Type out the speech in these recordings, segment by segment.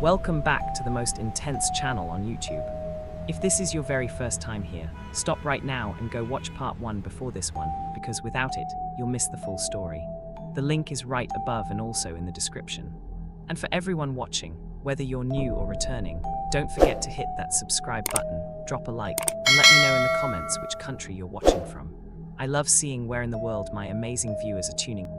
Welcome back to the most intense channel on YouTube. If this is your very first time here, stop right now and go watch part 1 before this one, because without it, you'll miss the full story. The link is right above and also in the description. And for everyone watching, whether you're new or returning, don't forget to hit that subscribe button, drop a like, and let me know in the comments which country you're watching from. I love seeing where in the world my amazing viewers are tuning.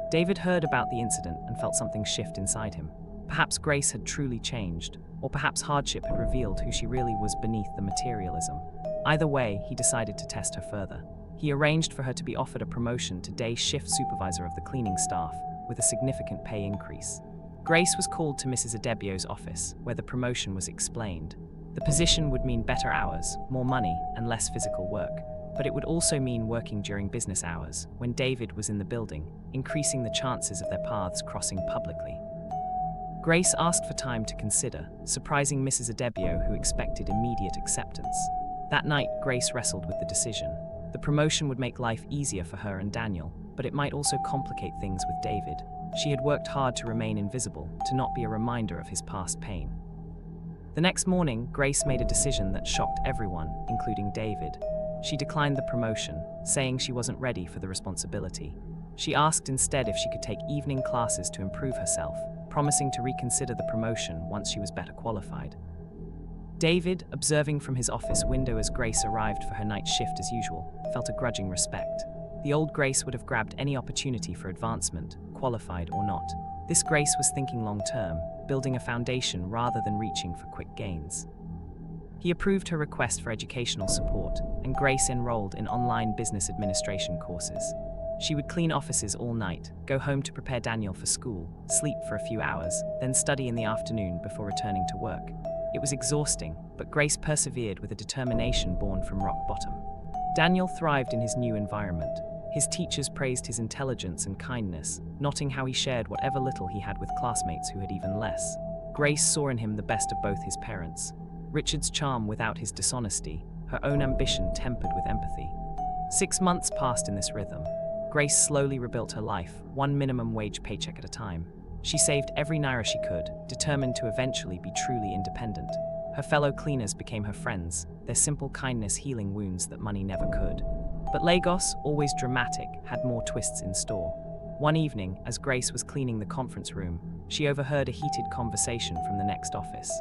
David heard about the incident and felt something shift inside him. Perhaps Grace had truly changed, or perhaps hardship had revealed who she really was beneath the materialism. Either way, he decided to test her further. He arranged for her to be offered a promotion to day shift supervisor of the cleaning staff, with a significant pay increase. Grace was called to Mrs. Adebio's office, where the promotion was explained. The position would mean better hours, more money, and less physical work, but it would also mean working during business hours, when David was in the building, increasing the chances of their paths crossing publicly. Grace asked for time to consider, surprising Mrs. Adebio, who expected immediate acceptance. That night, Grace wrestled with the decision. The promotion would make life easier for her and Daniel, but it might also complicate things with David. She had worked hard to remain invisible, to not be a reminder of his past pain. The next morning, Grace made a decision that shocked everyone, including David. She declined the promotion, saying she wasn't ready for the responsibility. She asked instead if she could take evening classes to improve herself, promising to reconsider the promotion once she was better qualified. David, observing from his office window as Grace arrived for her night shift as usual, felt a grudging respect. The old Grace would have grabbed any opportunity for advancement, qualified or not. This Grace was thinking long-term, building a foundation rather than reaching for quick gains. He approved her request for educational support, and Grace enrolled in online business administration courses. She would clean offices all night, go home to prepare Daniel for school, sleep for a few hours, then study in the afternoon before returning to work. It was exhausting, but Grace persevered with a determination born from rock bottom. Daniel thrived in his new environment. His teachers praised his intelligence and kindness, noting how he shared whatever little he had with classmates who had even less. Grace saw in him the best of both his parents. Richard's charm without his dishonesty, her own ambition tempered with empathy. 6 months passed in this rhythm. Grace slowly rebuilt her life, one minimum wage paycheck at a time. She saved every naira she could, determined to eventually be truly independent. Her fellow cleaners became her friends, their simple kindness healing wounds that money never could. But Lagos, always dramatic, had more twists in store. One evening, as Grace was cleaning the conference room, she overheard a heated conversation from the next office.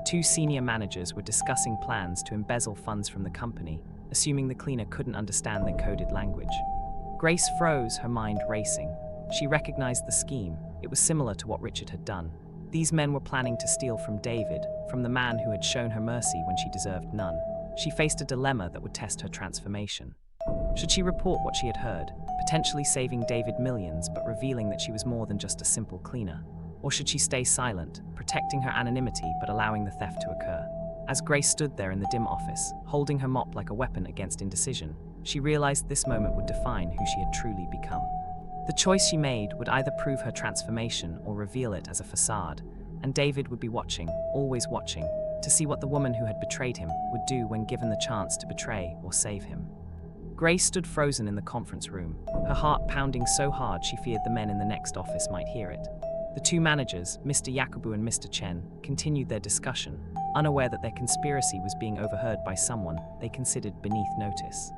2 senior managers were discussing plans to embezzle funds from the company, assuming the cleaner couldn't understand their coded language. Grace froze, her mind racing. She recognized the scheme. It was similar to what Richard had done. These men were planning to steal from David, from the man who had shown her mercy when she deserved none. She faced a dilemma that would test her transformation. Should she report what she had heard, potentially saving David millions but revealing that she was more than just a simple cleaner? Or should she stay silent, protecting her anonymity but allowing the theft to occur? As Grace stood there in the dim office, holding her mop like a weapon against indecision, she realized this moment would define who she had truly become. The choice she made would either prove her transformation or reveal it as a facade, and David would be watching, always watching, to see what the woman who had betrayed him would do when given the chance to betray or save him. Grace stood frozen in the conference room, her heart pounding so hard she feared the men in the next office might hear it. The 2 managers, Mr. Yakubu and Mr. Chen, continued their discussion, unaware that their conspiracy was being overheard by someone they considered beneath notice.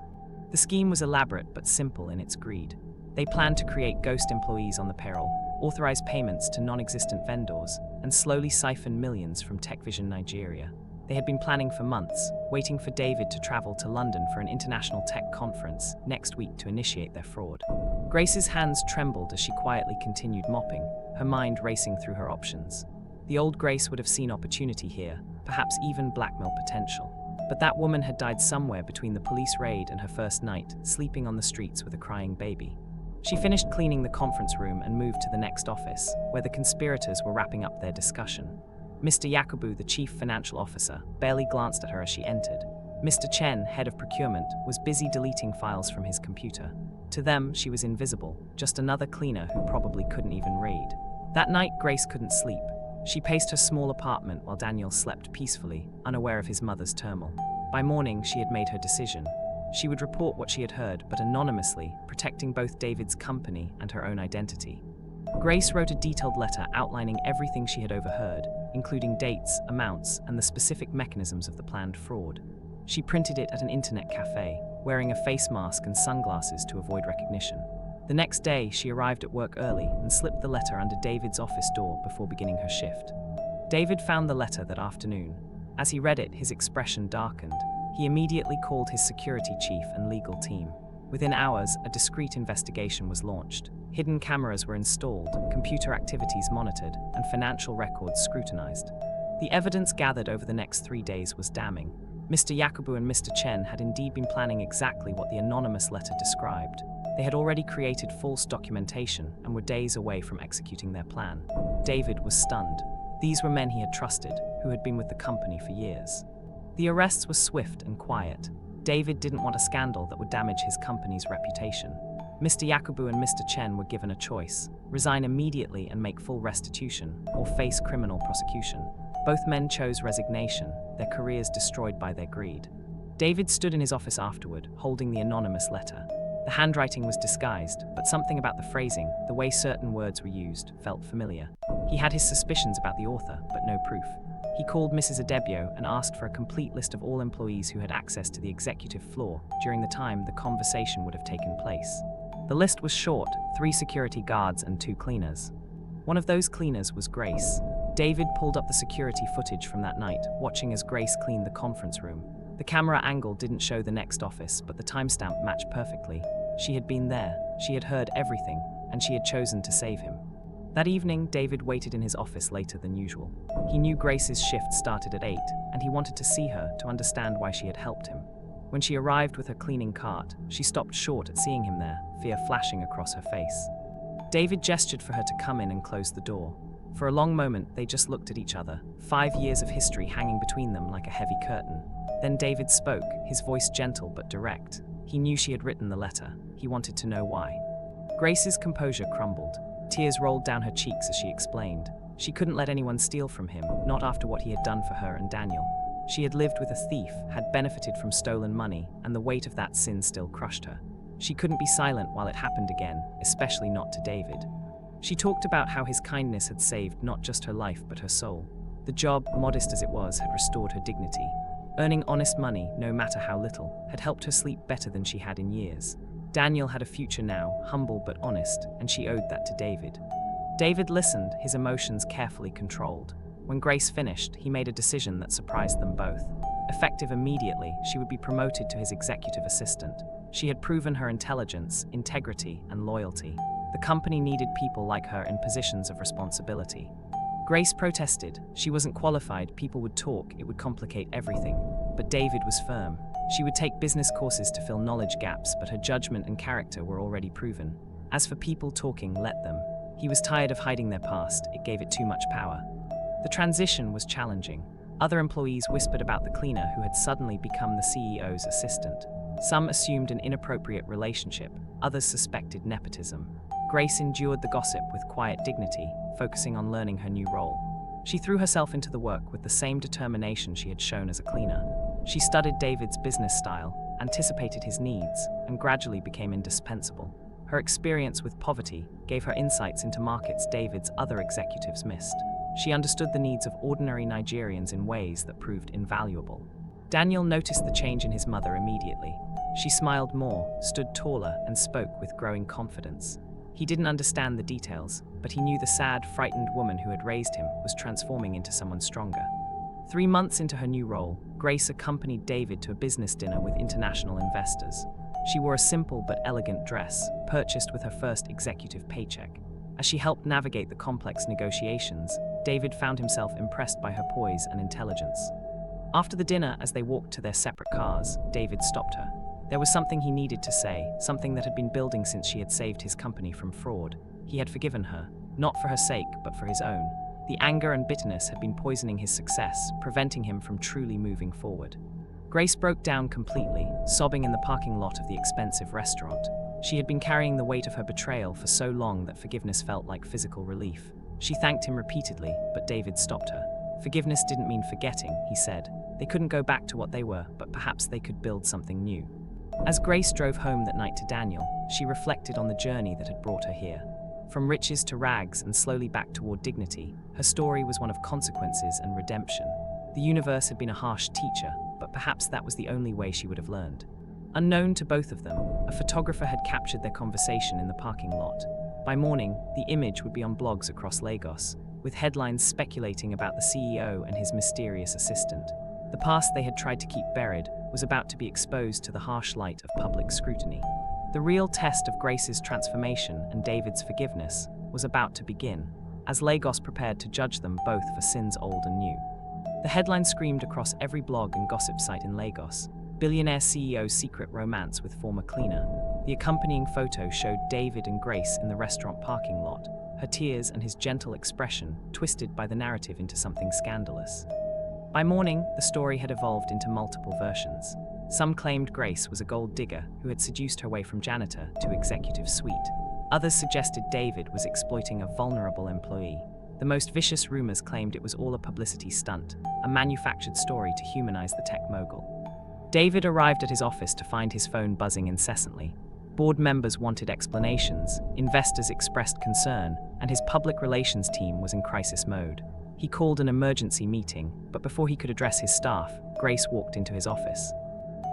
The scheme was elaborate but simple in its greed. They planned to create ghost employees on the payroll, authorize payments to non-existent vendors, and slowly siphon millions from TechVision Nigeria. They had been planning for months, waiting for David to travel to London for an international tech conference next week to initiate their fraud. Grace's hands trembled as she quietly continued mopping, her mind racing through her options. The old Grace would have seen opportunity here, perhaps even blackmail potential. But that woman had died somewhere between the police raid and her first night, sleeping on the streets with a crying baby. She finished cleaning the conference room and moved to the next office, where the conspirators were wrapping up their discussion. Mr. Yakubu, the chief financial officer, barely glanced at her as she entered. Mr. Chen, head of procurement, was busy deleting files from his computer. To them, she was invisible, just another cleaner who probably couldn't even read. That night, Grace couldn't sleep. She paced her small apartment while Daniel slept peacefully, unaware of his mother's turmoil. By morning, she had made her decision. She would report what she had heard, but anonymously, protecting both David's company and her own identity. Grace wrote a detailed letter outlining everything she had overheard, including dates, amounts, and the specific mechanisms of the planned fraud. She printed it at an internet cafe, wearing a face mask and sunglasses to avoid recognition. The next day, she arrived at work early and slipped the letter under David's office door before beginning her shift. David found the letter that afternoon. As he read it, his expression darkened. He immediately called his security chief and legal team. Within hours, a discreet investigation was launched. Hidden cameras were installed, computer activities monitored, and financial records scrutinized. The evidence gathered over the next 3 days was damning. Mr. Yakubu and Mr. Chen had indeed been planning exactly what the anonymous letter described. They had already created false documentation and were days away from executing their plan. David was stunned. These were men he had trusted, who had been with the company for years. The arrests were swift and quiet. David didn't want a scandal that would damage his company's reputation. Mr. Yakubu and Mr. Chen were given a choice: resign immediately and make full restitution, or face criminal prosecution. Both men chose resignation, their careers destroyed by their greed. David stood in his office afterward, holding the anonymous letter. The handwriting was disguised, but something about the phrasing, the way certain words were used, felt familiar. He had his suspicions about the author, but no proof. He called Mrs. Adebio and asked for a complete list of all employees who had access to the executive floor during the time the conversation would have taken place. The list was short: 3 security guards and 2 cleaners. One of those cleaners was Grace. David pulled up the security footage from that night, watching as Grace cleaned the conference room. The camera angle didn't show the next office, but the timestamp matched perfectly. She had been there, she had heard everything, and she had chosen to save him. That evening, David waited in his office later than usual. He knew Grace's shift started at 8, and he wanted to see her to understand why she had helped him. When she arrived with her cleaning cart, she stopped short at seeing him there, fear flashing across her face. David gestured for her to come in and close the door. For a long moment, they just looked at each other, 5 years of history hanging between them like a heavy curtain. Then David spoke, his voice gentle but direct. He knew she had written the letter. He wanted to know why. Grace's composure crumbled. Tears rolled down her cheeks as she explained. She couldn't let anyone steal from him, not after what he had done for her and Daniel. She had lived with a thief, had benefited from stolen money, and the weight of that sin still crushed her. She couldn't be silent while it happened again, especially not to David. She talked about how his kindness had saved not just her life but her soul. The job, modest as it was, had restored her dignity. Earning honest money, no matter how little, had helped her sleep better than she had in years. Daniel had a future now, humble but honest, and she owed that to David. David listened, his emotions carefully controlled. When Grace finished, he made a decision that surprised them both. Effective immediately, she would be promoted to his executive assistant. She had proven her intelligence, integrity, and loyalty. The company needed people like her in positions of responsibility. Grace protested. She wasn't qualified, people would talk, it would complicate everything. But David was firm. She would take business courses to fill knowledge gaps, but her judgment and character were already proven. As for people talking, let them. He was tired of hiding their past, it gave it too much power. The transition was challenging. Other employees whispered about the cleaner who had suddenly become the CEO's assistant. Some assumed an inappropriate relationship, others suspected nepotism. Grace endured the gossip with quiet dignity, focusing on learning her new role. She threw herself into the work with the same determination she had shown as a cleaner. She studied David's business style, anticipated his needs, and gradually became indispensable. Her experience with poverty gave her insights into markets David's other executives missed. She understood the needs of ordinary Nigerians in ways that proved invaluable. Daniel noticed the change in his mother immediately. She smiled more, stood taller, and spoke with growing confidence. He didn't understand the details, but he knew the sad, frightened woman who had raised him was transforming into someone stronger. 3 months into her new role, Grace accompanied David to a business dinner with international investors. She wore a simple but elegant dress, purchased with her first executive paycheck. As she helped navigate the complex negotiations, David found himself impressed by her poise and intelligence. After the dinner, as they walked to their separate cars, David stopped her. There was something he needed to say, something that had been building since she had saved his company from fraud. He had forgiven her, not for her sake, but for his own. The anger and bitterness had been poisoning his success, preventing him from truly moving forward. Grace broke down completely, sobbing in the parking lot of the expensive restaurant. She had been carrying the weight of her betrayal for so long that forgiveness felt like physical relief. She thanked him repeatedly, but David stopped her. Forgiveness didn't mean forgetting, he said. They couldn't go back to what they were, but perhaps they could build something new. As Grace drove home that night to Daniel, she reflected on the journey that had brought her here. From riches to rags and slowly back toward dignity, her story was one of consequences and redemption. The universe had been a harsh teacher, but perhaps that was the only way she would have learned. Unknown to both of them, a photographer had captured their conversation in the parking lot. By morning, the image would be on blogs across Lagos, with headlines speculating about the CEO and his mysterious assistant. The past they had tried to keep buried was about to be exposed to the harsh light of public scrutiny. The real test of Grace's transformation and David's forgiveness was about to begin, as Lagos prepared to judge them both for sins old and new. The headline screamed across every blog and gossip site in Lagos: Billionaire CEO's secret romance with former cleaner. The accompanying photo showed David and Grace in the restaurant parking lot, her tears and his gentle expression twisted by the narrative into something scandalous. By morning, the story had evolved into multiple versions. Some claimed Grace was a gold digger who had seduced her way from janitor to executive suite. Others suggested David was exploiting a vulnerable employee. The most vicious rumors claimed it was all a publicity stunt, a manufactured story to humanize the tech mogul. David arrived at his office to find his phone buzzing incessantly. Board members wanted explanations, investors expressed concern, and his public relations team was in crisis mode. He called an emergency meeting, but before he could address his staff, Grace walked into his office.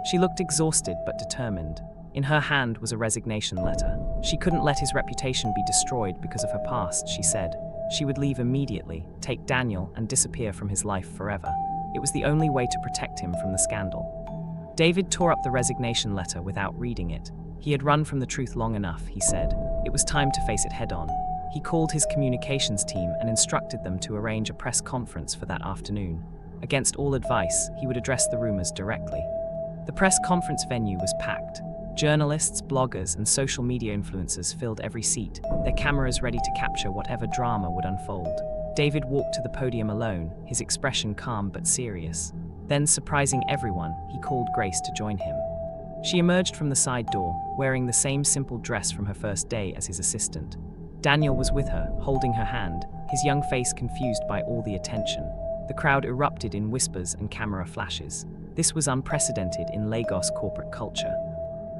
She looked exhausted but determined. In her hand was a resignation letter. She couldn't let his reputation be destroyed because of her past, she said. She would leave immediately, take Daniel, and disappear from his life forever. It was the only way to protect him from the scandal. David tore up the resignation letter without reading it. He had run from the truth long enough, he said. It was time to face it head-on. He called his communications team and instructed them to arrange a press conference for that afternoon. Against all advice, he would address the rumors directly. The press conference venue was packed. Journalists, bloggers, and social media influencers filled every seat, their cameras ready to capture whatever drama would unfold. David walked to the podium alone, his expression calm but serious. Then, surprising everyone, he called Grace to join him. She emerged from the side door, wearing the same simple dress from her first day as his assistant. Daniel was with her, holding her hand, his young face confused by all the attention. The crowd erupted in whispers and camera flashes. This was unprecedented in Lagos corporate culture.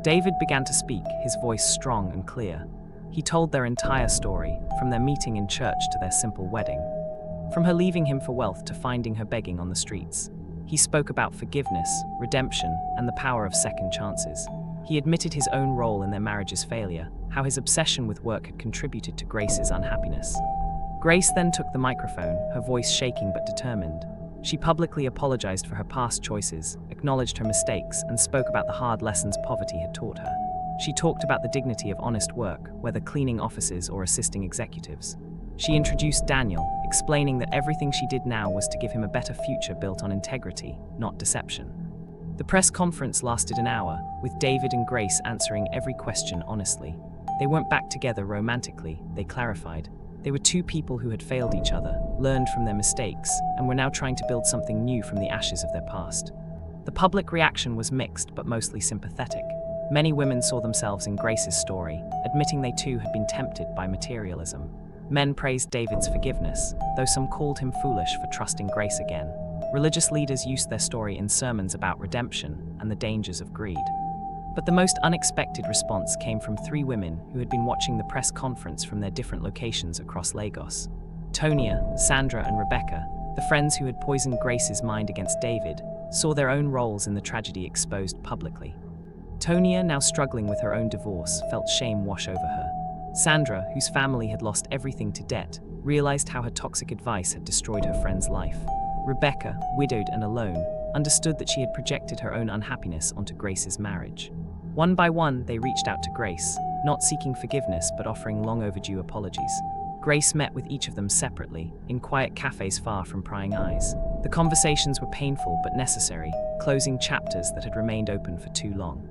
David began to speak, his voice strong and clear. He told their entire story, from their meeting in church to their simple wedding. From her leaving him for wealth to finding her begging on the streets. He spoke about forgiveness, redemption, and the power of second chances. He admitted his own role in their marriage's failure, how his obsession with work had contributed to Grace's unhappiness. Grace then took the microphone, her voice shaking but determined. She publicly apologized for her past choices, acknowledged her mistakes, and spoke about the hard lessons poverty had taught her. She talked about the dignity of honest work, whether cleaning offices or assisting executives. She introduced Daniel, explaining that everything she did now was to give him a better future built on integrity, not deception. The press conference lasted an hour, with David and Grace answering every question honestly. They weren't back together romantically, they clarified. They were two people who had failed each other, learned from their mistakes, and were now trying to build something new from the ashes of their past. The public reaction was mixed but mostly sympathetic. Many women saw themselves in Grace's story, admitting they too had been tempted by materialism. Men praised David's forgiveness, though some called him foolish for trusting Grace again. Religious leaders used their story in sermons about redemption and the dangers of greed. But the most unexpected response came from three women who had been watching the press conference from their different locations across Lagos. Tonia, Sandra, and Rebecca, the friends who had poisoned Grace's mind against David, saw their own roles in the tragedy exposed publicly. Tonia, now struggling with her own divorce, felt shame wash over her. Sandra, whose family had lost everything to debt, realized how her toxic advice had destroyed her friend's life. Rebecca, widowed and alone, understood that she had projected her own unhappiness onto Grace's marriage. One by one, they reached out to Grace, not seeking forgiveness but offering long overdue apologies. Grace met with each of them separately, in quiet cafes far from prying eyes. The conversations were painful but necessary, closing chapters that had remained open for too long.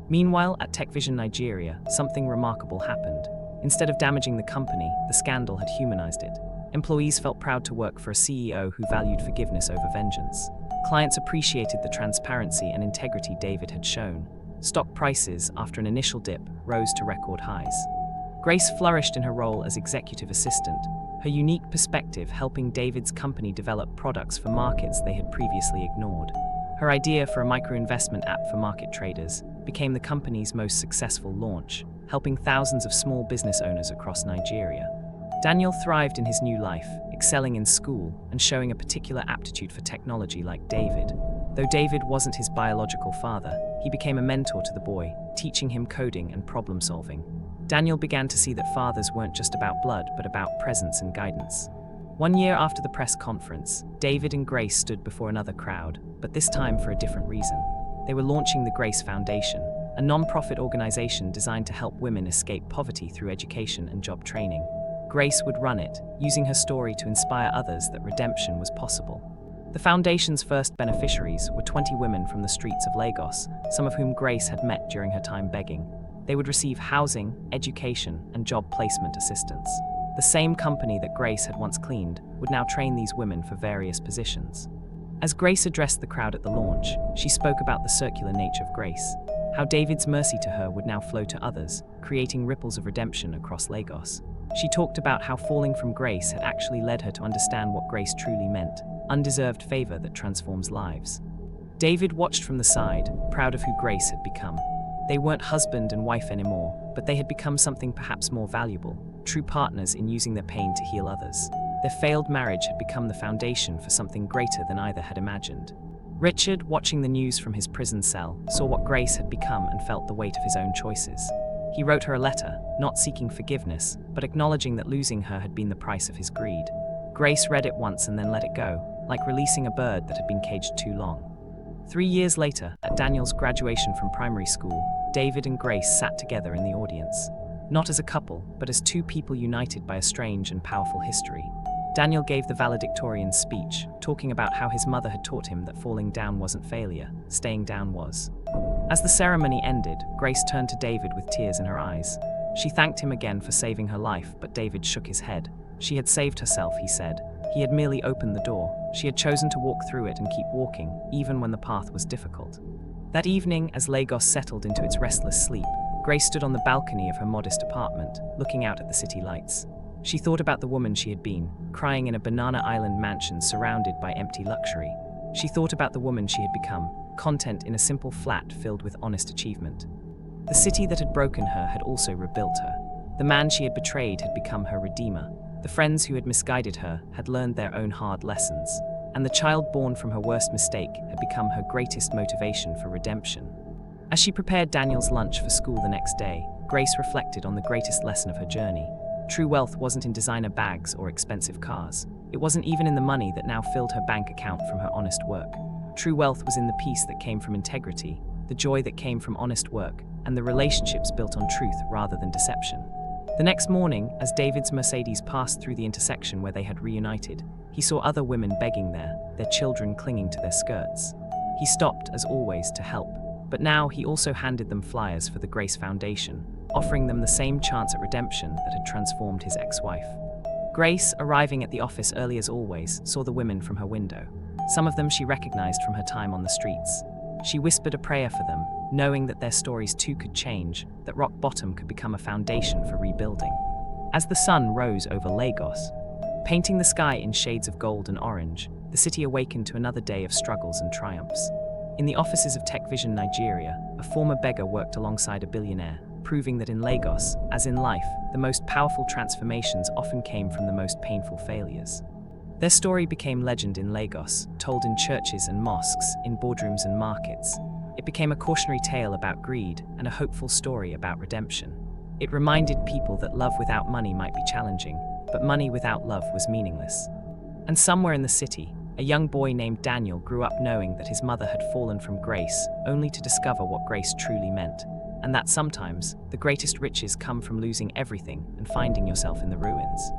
Meanwhile, at TechVision Nigeria, something remarkable happened. Instead of damaging the company, the scandal had humanized it. Employees felt proud to work for a CEO who valued forgiveness over vengeance. Clients appreciated the transparency and integrity David had shown. Stock prices, after an initial dip, rose to record highs. Grace flourished in her role as executive assistant, her unique perspective helping David's company develop products for markets they had previously ignored. Her idea for a micro-investment app for market traders became the company's most successful launch, helping thousands of small business owners across Nigeria. Daniel thrived in his new life, excelling in school and showing a particular aptitude for technology like David. Though David wasn't his biological father, he became a mentor to the boy, teaching him coding and problem solving. Daniel began to see that fathers weren't just about blood, but about presence and guidance. One year after the press conference, David and Grace stood before another crowd, but this time for a different reason. They were launching the Grace Foundation, a non-profit organization designed to help women escape poverty through education and job training. Grace would run it, using her story to inspire others that redemption was possible. The foundation's first beneficiaries were 20 women from the streets of Lagos, some of whom Grace had met during her time begging. They would receive housing, education, and job placement assistance. The same company that Grace had once cleaned would now train these women for various positions. As Grace addressed the crowd at the launch, she spoke about the circular nature of grace, how David's mercy to her would now flow to others, creating ripples of redemption across Lagos. She talked about how falling from grace had actually led her to understand what grace truly meant, undeserved favor that transforms lives. David watched from the side, proud of who Grace had become. They weren't husband and wife anymore, but they had become something perhaps more valuable, true partners in using their pain to heal others. Their failed marriage had become the foundation for something greater than either had imagined. Richard, watching the news from his prison cell, saw what Grace had become and felt the weight of his own choices. He wrote her a letter, not seeking forgiveness, but acknowledging that losing her had been the price of his greed. Grace read it once and then let it go, like releasing a bird that had been caged too long. 3 years later, at Daniel's graduation from primary school, David and Grace sat together in the audience. Not as a couple, but as two people united by a strange and powerful history. Daniel gave the valedictorian speech, talking about how his mother had taught him that falling down wasn't failure, staying down was. As the ceremony ended, Grace turned to David with tears in her eyes. She thanked him again for saving her life, but David shook his head. She had saved herself, he said. He had merely opened the door. She had chosen to walk through it and keep walking, even when the path was difficult. That evening, as Lagos settled into its restless sleep, Grace stood on the balcony of her modest apartment, looking out at the city lights. She thought about the woman she had been, crying in a banana island mansion surrounded by empty luxury. She thought about the woman she had become, content in a simple flat filled with honest achievement. The city that had broken her had also rebuilt her. The man she had betrayed had become her redeemer. The friends who had misguided her had learned their own hard lessons. And the child born from her worst mistake had become her greatest motivation for redemption. As she prepared Daniel's lunch for school the next day, Grace reflected on the greatest lesson of her journey. True wealth wasn't in designer bags or expensive cars. It wasn't even in the money that now filled her bank account from her honest work. True wealth was in the peace that came from integrity, the joy that came from honest work, and the relationships built on truth rather than deception. The next morning, as David's Mercedes passed through the intersection where they had reunited, he saw other women begging there, their children clinging to their skirts. He stopped, as always, to help, but now he also handed them flyers for the Grace Foundation, offering them the same chance at redemption that had transformed his ex-wife. Grace, arriving at the office early as always, saw the women from her window. Some of them she recognized from her time on the streets. She whispered a prayer for them, knowing that their stories too could change, that rock bottom could become a foundation for rebuilding. As the sun rose over Lagos, painting the sky in shades of gold and orange, the city awakened to another day of struggles and triumphs. In the offices of Tech Vision Nigeria, a former beggar worked alongside a billionaire, proving that in Lagos, as in life, the most powerful transformations often came from the most painful failures. Their story became legend in Lagos, told in churches and mosques, in boardrooms and markets. It became a cautionary tale about greed and a hopeful story about redemption. It reminded people that love without money might be challenging, but money without love was meaningless. And somewhere in the city, a young boy named Daniel grew up knowing that his mother had fallen from grace, only to discover what grace truly meant, and that sometimes the greatest riches come from losing everything and finding yourself in the ruins.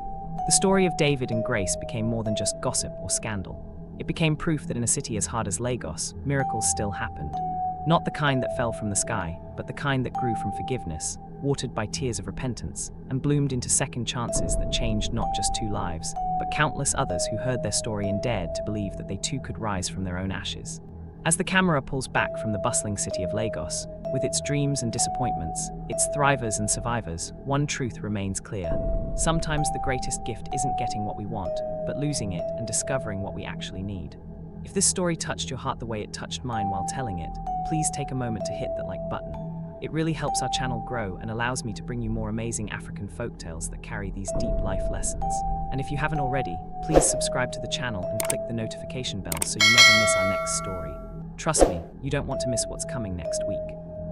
The story of David and Grace became more than just gossip or scandal. It became proof that in a city as hard as Lagos, miracles still happened. Not the kind that fell from the sky, but the kind that grew from forgiveness, watered by tears of repentance, and bloomed into second chances that changed not just two lives, but countless others who heard their story and dared to believe that they too could rise from their own ashes. As the camera pulls back from the bustling city of Lagos, with its dreams and disappointments, its thrivers and survivors, one truth remains clear. Sometimes the greatest gift isn't getting what we want, but losing it and discovering what we actually need. If this story touched your heart the way it touched mine while telling it, please take a moment to hit that like button. It really helps our channel grow and allows me to bring you more amazing African folktales that carry these deep life lessons. And if you haven't already, please subscribe to the channel and click the notification bell so you never miss our next story. Trust me, you don't want to miss what's coming next week.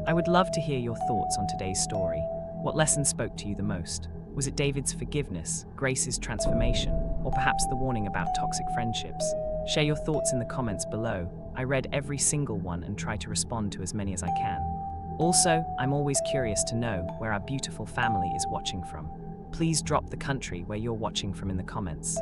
I would love to hear your thoughts on today's story. What lesson spoke to you the most? Was it David's forgiveness, Grace's transformation, or perhaps the warning about toxic friendships? Share your thoughts in the comments below. I read every single one and try to respond to as many as I can. Also, I'm always curious to know where our beautiful family is watching from. Please drop the country where you're watching from in the comments.